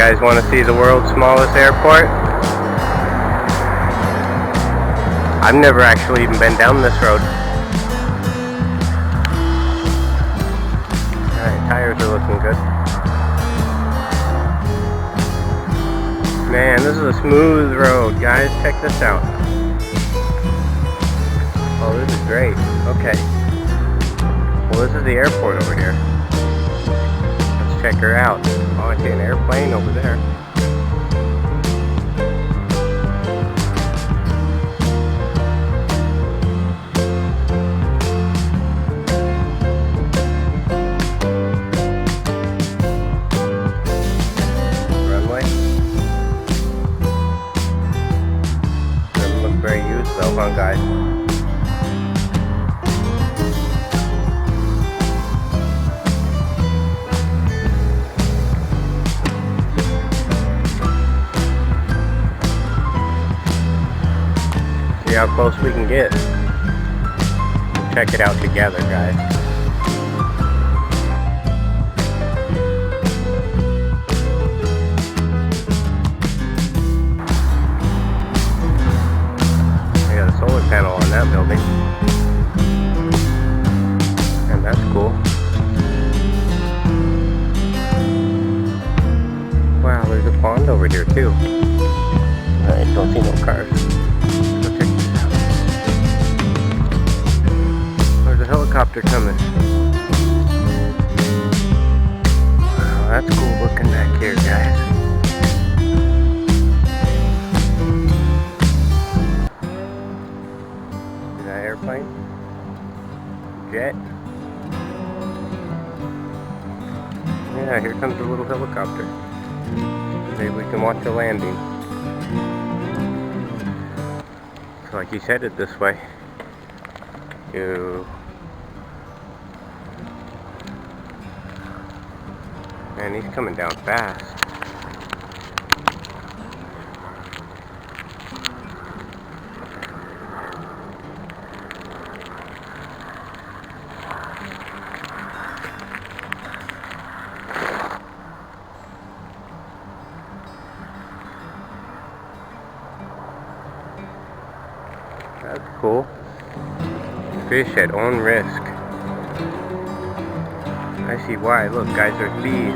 guys want to see the world's smallest airport? I've never actually even been down this road. Alright, tires are looking good. Man, this is a smooth road, guys. Check this out. Oh, this is great. Okay. Well, this is the airport over here. Let's check her out. Oh, I see an airplane over there. Very used though, huh guys? See how close we can get. Check it out together, guys. Solar panel on that building, and that's cool. Wow, there's a pond over here too. I don't see no cars. Let's go check this out. There's a helicopter coming. Wow, that's cool looking back here, guys. Airplane, jet. Yeah, here comes the little helicopter. Maybe we can watch the landing. So like he's headed this way. Man, he's coming down fast. That's cool. Fish at own risk. I see why. Look, guys, there's bees.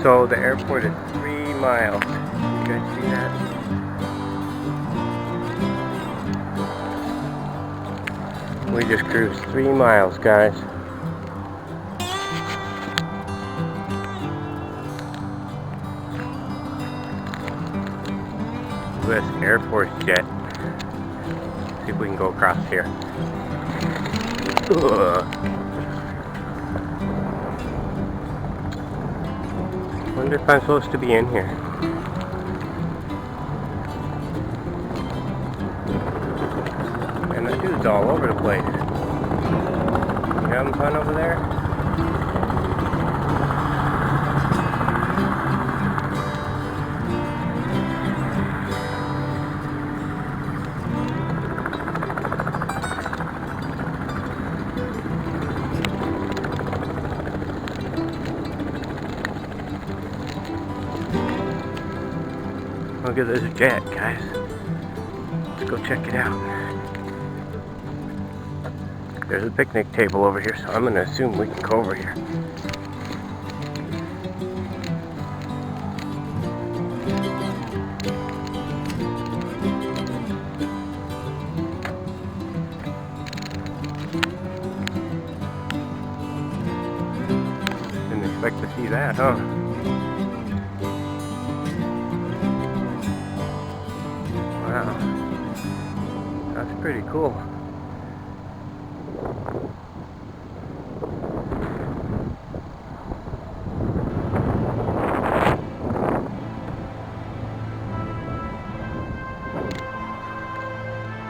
So the airport is 3 miles. You guys see that? We just cruised 3 miles, guys. U.S. Air Force jet. See if we can go across here. Ugh. Wonder if I'm supposed to be in here. And that dude's all over the place. You having fun over there? Look at this jet, guys. Let's go check it out. There's a picnic table over here, so I'm gonna assume we can go over here. Didn't expect to see that, huh? Wow, that's pretty cool.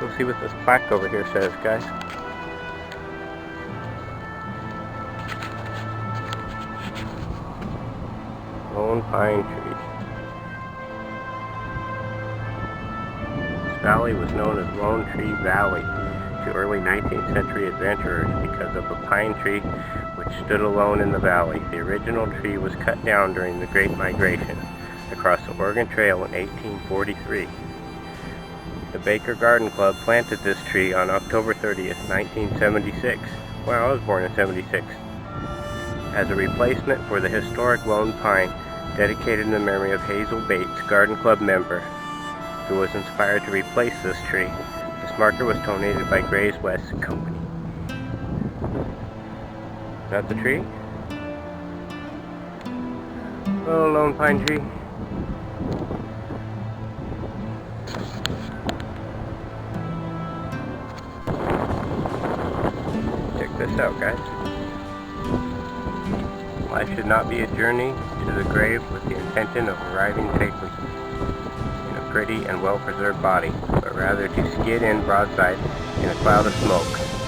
Let's see what this plaque over here says, guys. Lone pine tree. This valley was known as Lone Tree Valley. to early 19th century adventurers because of a pine tree which stood alone in the valley. The original tree was cut down during the Great Migration across the Oregon Trail in 1843. The Baker Garden Club planted this tree on October 30th, 1976. Wow, I was born in 76. As a replacement for the historic lone pine dedicated in the memory of Hazel Bates, Garden Club member, who was inspired to replace this tree. This marker was donated by Gray's West Company. Is that the tree? Oh, lone pine tree. Check this out, guys. Life should not be a journey to the grave with the intention of arriving safely in a pretty and well-preserved body, but rather to skid in broadside in a cloud of smoke,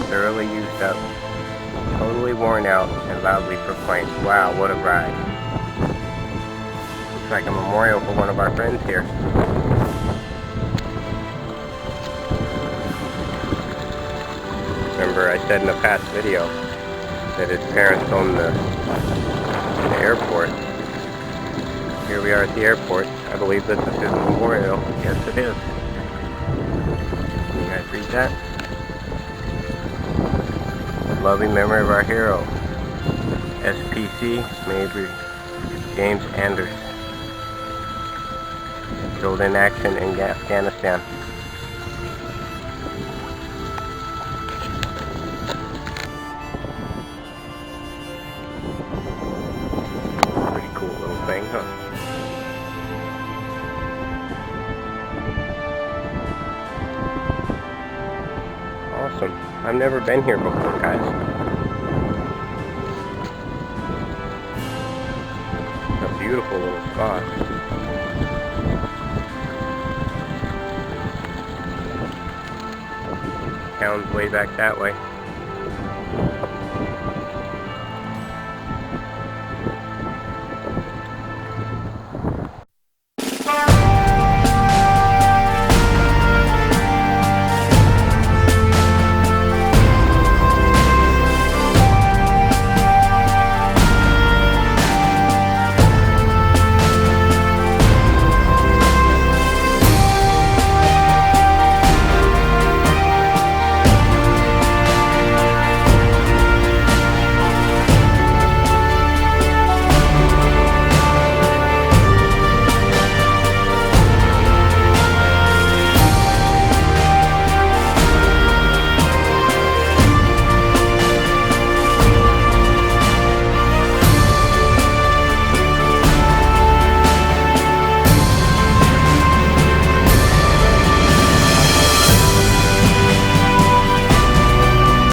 thoroughly used up, totally worn out, and loudly proclaimed, "Wow, what a ride." Looks like a memorial for one of our friends here. Remember, I said in a past video that his parents owned the airport. Here we are at the airport. I believe this is his memorial. Yes, it is. Can you guys read that? Loving memory of our hero, SPC Major James Anders, killed in action in Afghanistan. Thing, huh? Awesome. I've never been here before, guys. It's a beautiful little spot. Town's way back that way.